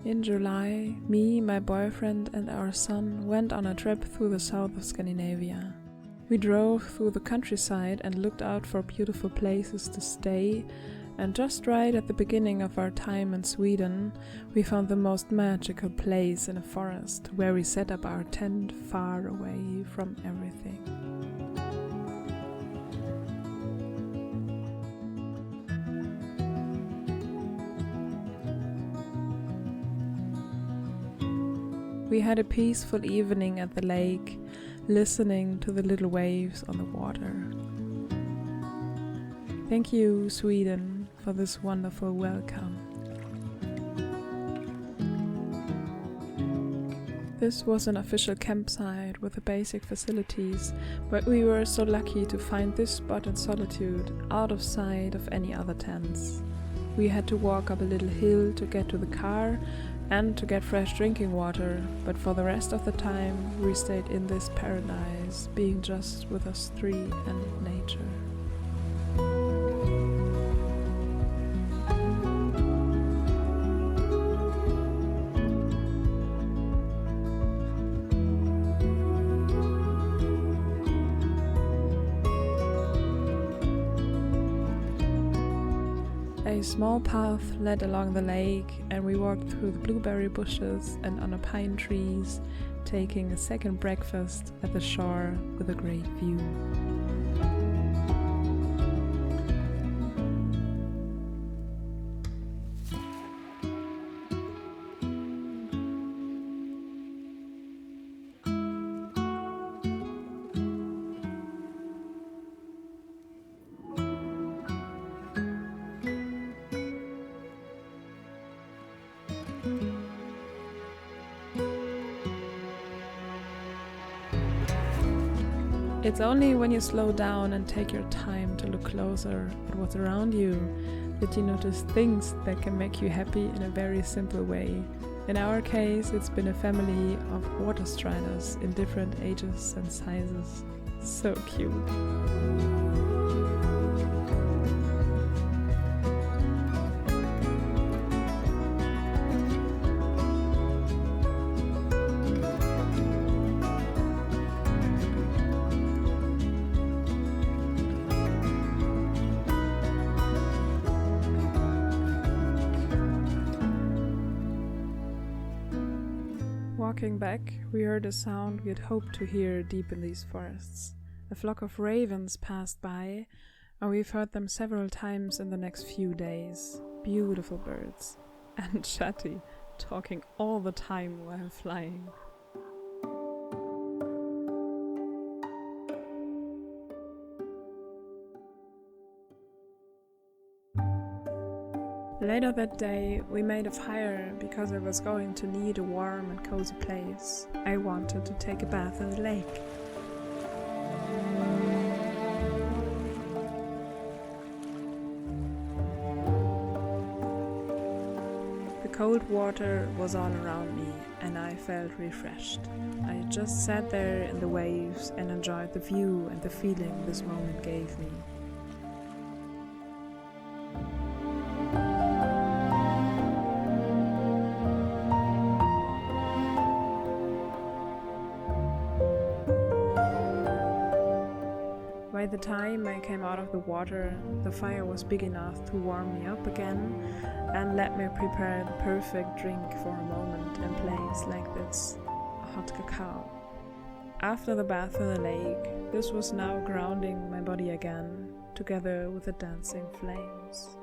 In July, me, my boyfriend and our son went on a trip through the south of Scandinavia. We drove through the countryside and looked out for beautiful places to stay, and just right at the beginning of our time in Sweden, we found the most magical place in a forest where we set up our tent far away from everything. We had a peaceful evening at the lake, listening to the little waves on the water. Thank you, Sweden, for this wonderful welcome. This was an official campsite with the basic facilities, but we were so lucky to find this spot in solitude, out of sight of any other tents. We had to walk up a little hill to get to the car and to get fresh drinking water, but for the rest of the time we stayed in this paradise, being just with us three and nature. A small path led along the lake, and we walked through the blueberry bushes and under pine trees, taking a second breakfast at the shore with a great view. It's only when you slow down and take your time to look closer at what's around you that you notice things that can make you happy in a very simple way. In our case, it's been a family of water striders in different ages and sizes. So cute. Walking back, we heard a sound we had hoped to hear deep in these forests. A flock of ravens passed by, and we've heard them several times in the next few days. Beautiful birds. And chatty, talking all the time while flying. Later that day, we made a fire because I was going to need a warm and cozy place. I wanted to take a bath in the lake. The cold water was all around me and I felt refreshed. I just sat there in the waves and enjoyed the view and the feeling this moment gave me. By the time I came out of the water, the fire was big enough to warm me up again and let me prepare the perfect drink for a moment and place like this, a hot cacao. After the bath in the lake, this was now grounding my body again, together with the dancing flames.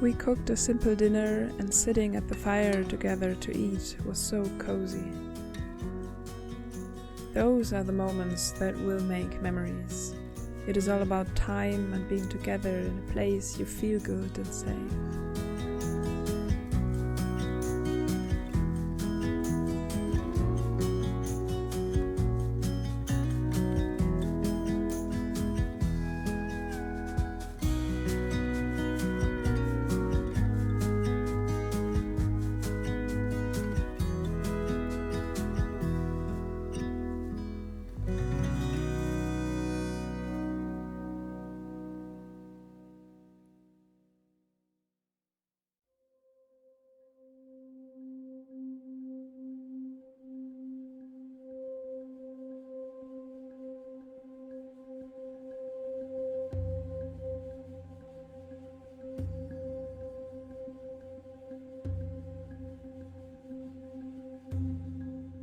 We cooked a simple dinner, and sitting at the fire together to eat was so cozy. Those are the moments that will make memories. It is all about time and being together in a place you feel good and safe.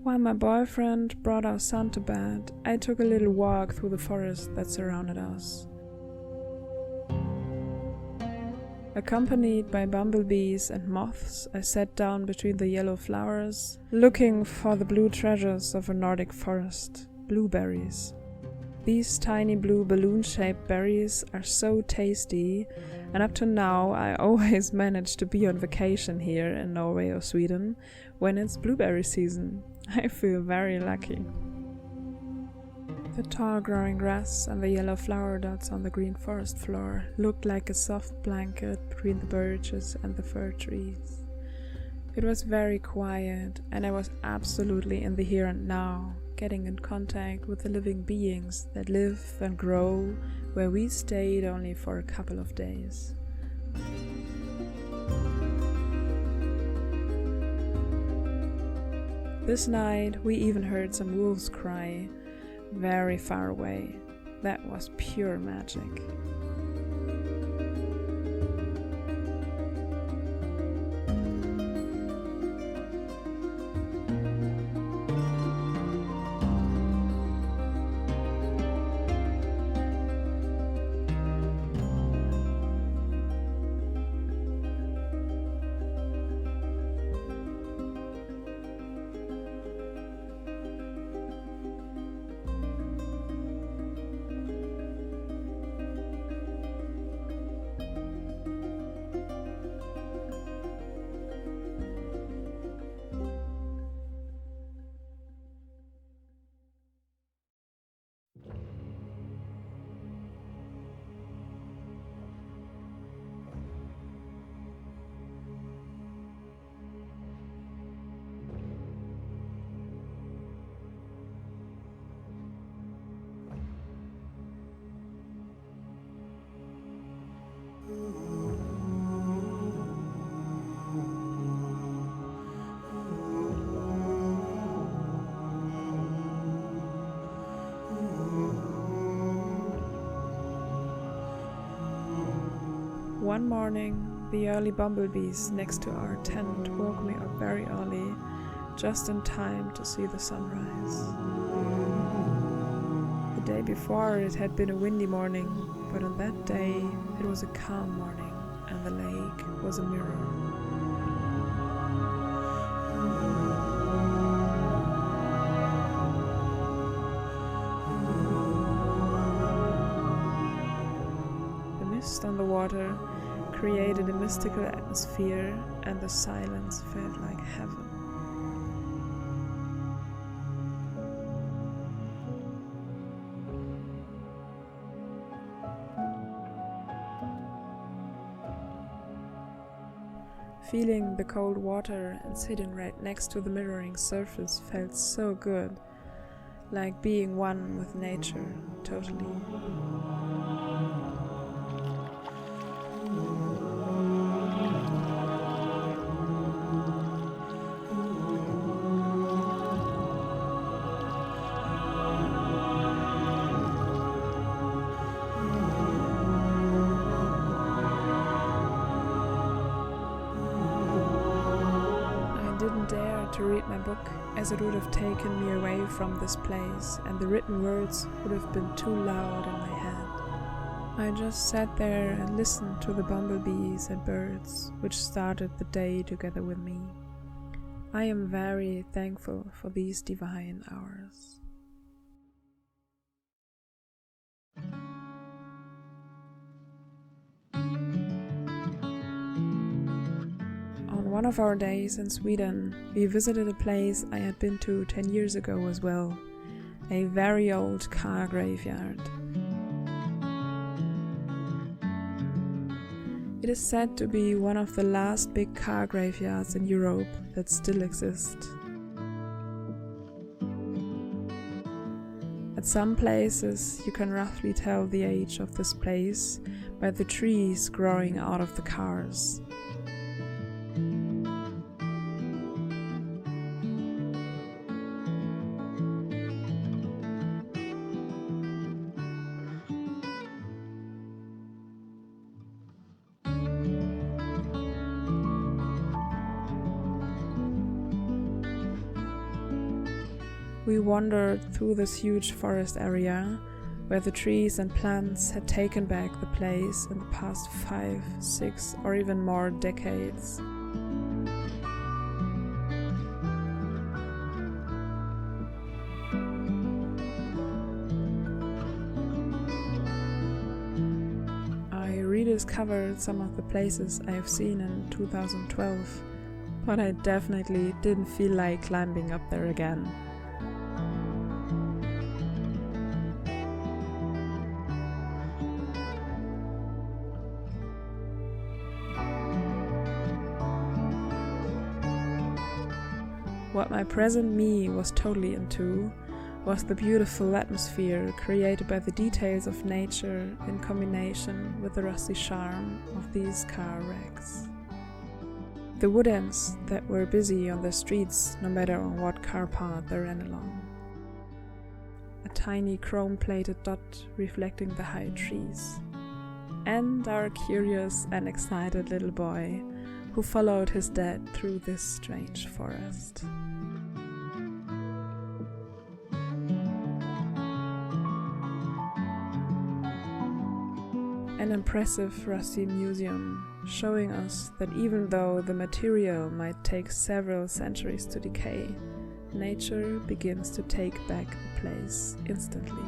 While my boyfriend brought our son to bed, I took a little walk through the forest that surrounded us. Accompanied by bumblebees and moths, I sat down between the yellow flowers, looking for the blue treasures of a Nordic forest, blueberries. These tiny blue balloon-shaped berries are so tasty, and up to now I always manage to be on vacation here in Norway or Sweden when it's blueberry season. I feel very lucky. The tall growing grass and the yellow flower dots on the green forest floor looked like a soft blanket between the birches and the fir trees. It was very quiet, and I was absolutely in the here and now, getting in contact with the living beings that live and grow where we stayed only for a couple of days. This night we even heard some wolves cry, very far away. That was pure magic. One morning, the early bumblebees next to our tent woke me up very early, just in time to see the sunrise. The day before it had been a windy morning, but on that day it was a calm morning and the lake was a mirror. The mist on the water created a mystical atmosphere, and the silence felt like heaven. Feeling the cold water and sitting right next to the mirroring surface felt so good, like being one with nature, totally. To read my book, as it would have taken me away from this place, and the written words would have been too loud in my head. I just sat there and listened to the bumblebees and birds which started the day together with me. I am very thankful for these divine hours. On one of our days in Sweden, we visited a place I had been to 10 years ago as well, a very old car graveyard. It is said to be one of the last big car graveyards in Europe that still exist. At some places you can roughly tell the age of this place by the trees growing out of the cars. We wandered through this huge forest area where the trees and plants had taken back the place in the past 5, 6 or even more decades. I rediscovered some of the places I have seen in 2012, but I definitely didn't feel like climbing up there again. What my present me was totally into was the beautiful atmosphere created by the details of nature in combination with the rusty charm of these car wrecks. The wood ends that were busy on the streets no matter on what car path they ran along. A tiny chrome-plated dot reflecting the high trees. And our curious and excited little boy who followed his dad through this strange forest. An impressive rusty museum showing us that even though the material might take several centuries to decay, nature begins to take back the place instantly.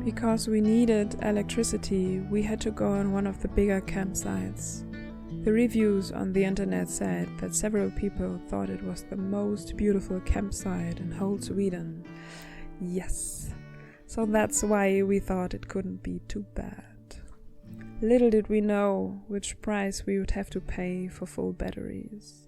Because we needed electricity, we had to go on one of the bigger campsites. The reviews on the internet said that several people thought it was the most beautiful campsite in whole Sweden. Yes, so that's why we thought it couldn't be too bad. Little did we know which price we would have to pay for full batteries.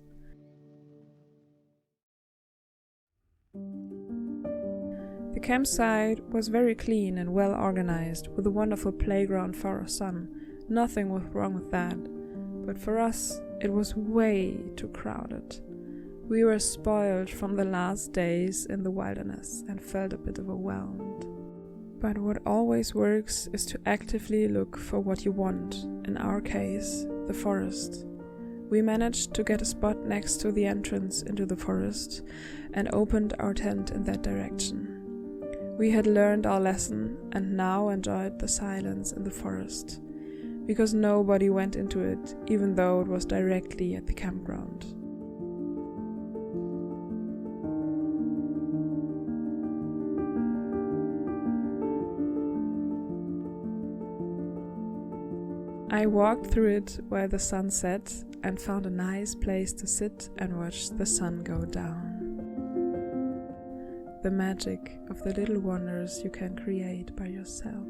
The campsite was very clean and well organized, with a wonderful playground for our son. Nothing was wrong with that. But for us, it was way too crowded. We were spoiled from the last days in the wilderness and felt a bit overwhelmed. But what always works is to actively look for what you want, in our case, the forest. We managed to get a spot next to the entrance into the forest and opened our tent in that direction. We had learned our lesson and now enjoyed the silence in the forest, because nobody went into it, even though it was directly at the campground. I walked through it while the sun set and found a nice place to sit and watch the sun go down. The magic of the little wonders you can create by yourself.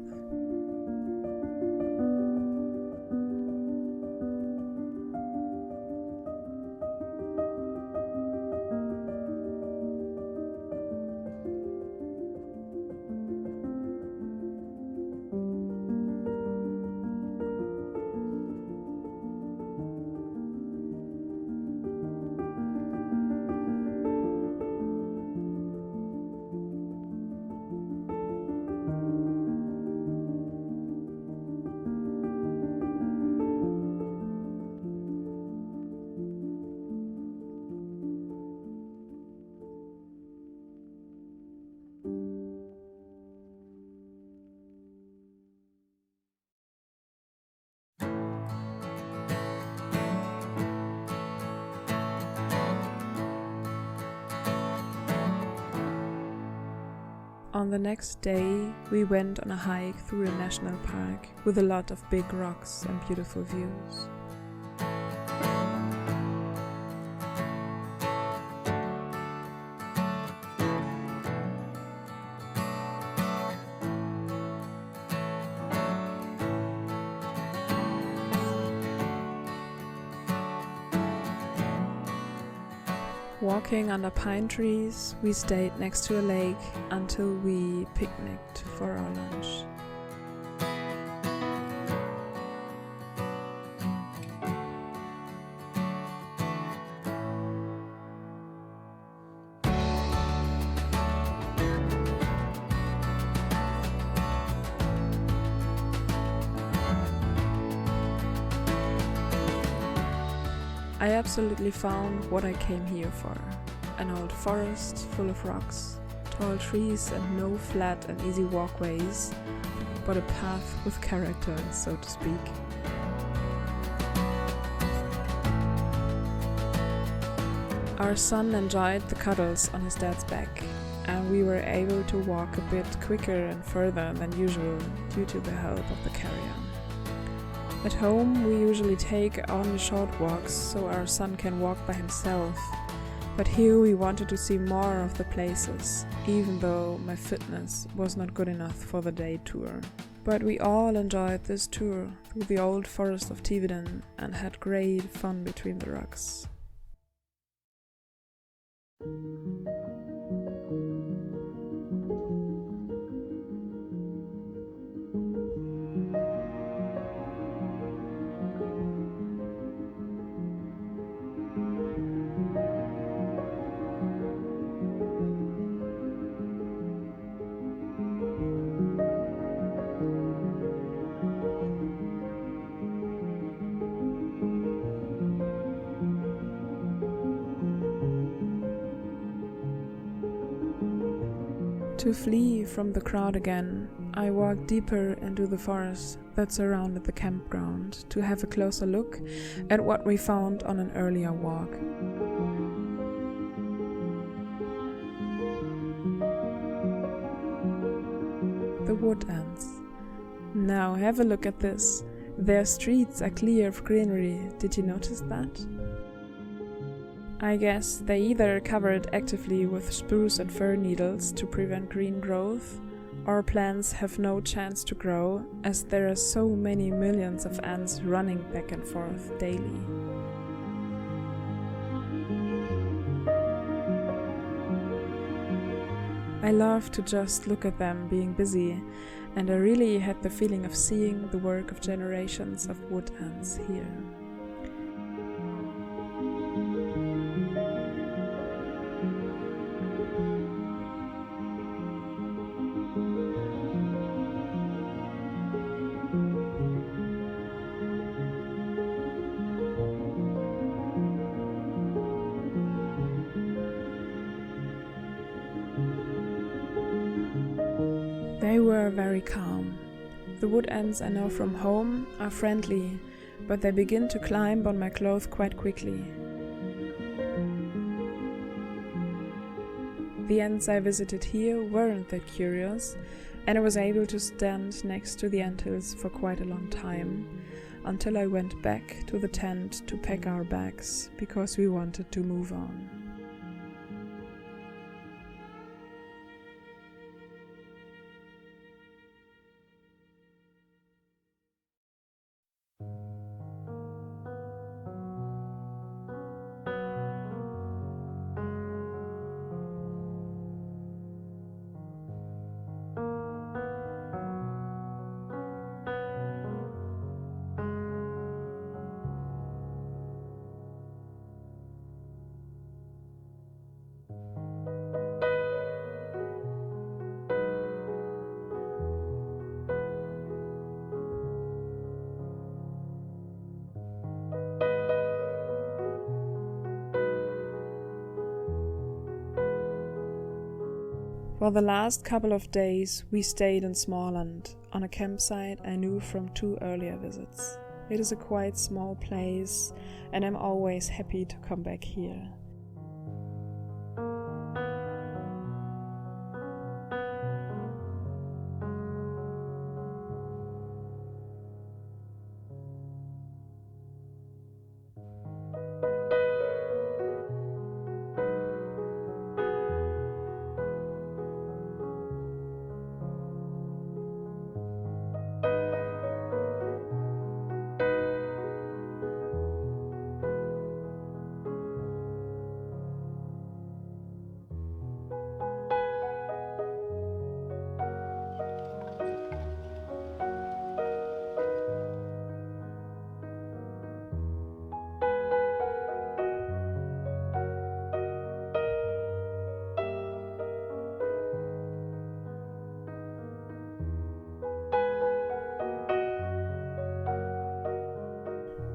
On the next day, we went on a hike through a national park with a lot of big rocks and beautiful views. Walking under pine trees, we stayed next to a lake until we picnicked for our lunch. I absolutely found what I came here for. An old forest full of rocks, tall trees and no flat and easy walkways, but a path with character, so to speak. Our son enjoyed the cuddles on his dad's back, and we were able to walk a bit quicker and further than usual due to the help of the carrier. At home, we usually take only short walks so our son can walk by himself, but here we wanted to see more of the places, even though my fitness was not good enough for the day tour. But we all enjoyed this tour through the old forest of Tiveden and had great fun between the rocks. To flee from the crowd again, I walked deeper into the forest that surrounded the campground to have a closer look at what we found on an earlier walk. The wood ants. Now have a look at this. Their streets are clear of greenery. Did you notice that? I guess they either cover it actively with spruce and fir needles to prevent green growth, or plants have no chance to grow as there are so many millions of ants running back and forth daily. I love to just look at them being busy, and I really had the feeling of seeing the work of generations of wood ants here. They were very calm. The wood ants I know from home are friendly, but they begin to climb on my clothes quite quickly. The ants I visited here weren't that curious, and I was able to stand next to the anthills for quite a long time, until I went back to the tent to pack our bags, because we wanted to move on. For the last couple of days we stayed in Småland, on a campsite I knew from 2 earlier visits. It is a quite small place and I'm always happy to come back here.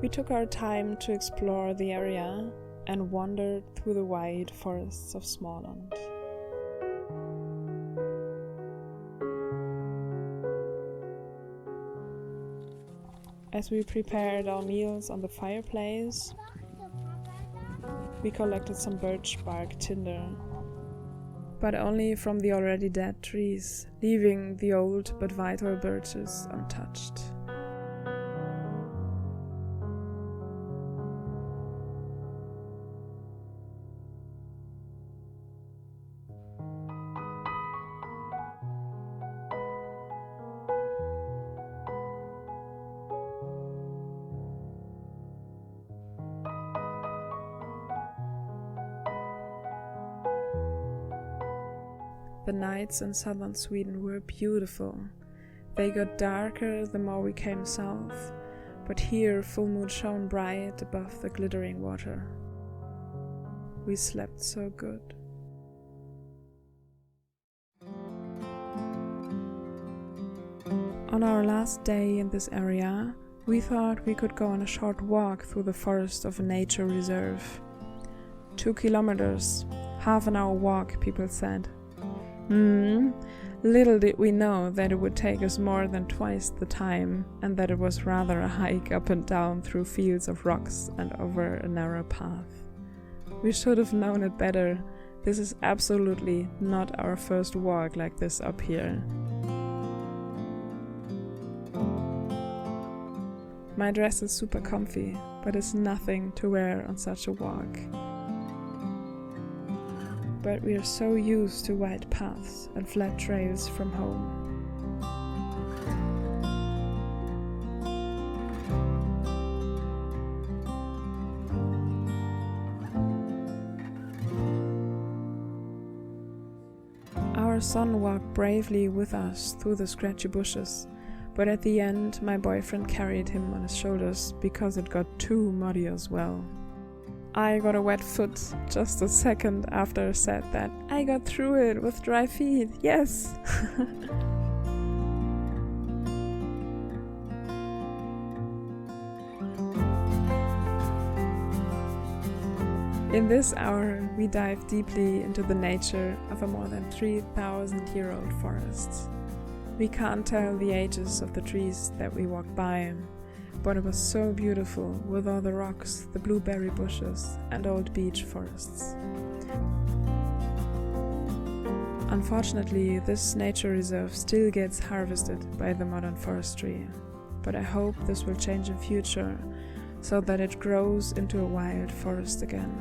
We took our time to explore the area and wandered through the wide forests of Småland. As we prepared our meals on the fireplace, we collected some birch bark tinder, but only from the already dead trees, leaving the old but vital birches untouched. The nights in southern Sweden were beautiful. They got darker the more we came south, but here full moon shone bright above the glittering water. We slept so good. On our last day in this area, we thought we could go on a short walk through the forest of a nature reserve. 2 kilometers, half an hour walk, people said. Little did we know that it would take us more than twice the time, and that it was rather a hike up and down through fields of rocks and over a narrow path. We should have known it better. This is absolutely not our first walk like this up here. My dress is super comfy, but it's nothing to wear on such a walk. But we are so used to wide paths and flat trails from home. Our son walked bravely with us through the scratchy bushes, but at the end my boyfriend carried him on his shoulders because it got too muddy as well. I got a wet foot just a second after I said that. I got through it with dry feet, yes! In this hour, we dive deeply into the nature of a more than 3,000-year-old forest. We can't tell the ages of the trees that we walked by, but it was so beautiful with all the rocks, the blueberry bushes and old beech forests. Unfortunately, this nature reserve still gets harvested by the modern forestry, but I hope this will change in future so that it grows into a wild forest again.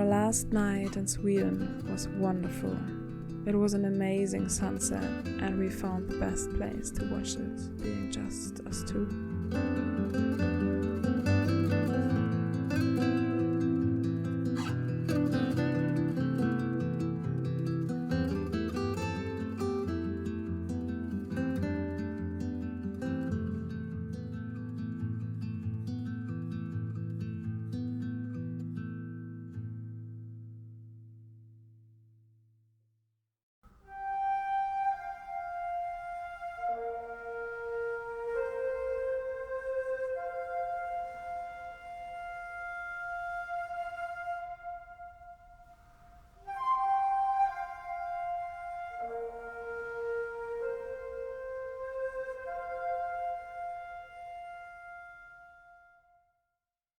Last night in Sweden was wonderful. It was an amazing sunset and we found the best place to watch it, being just us two.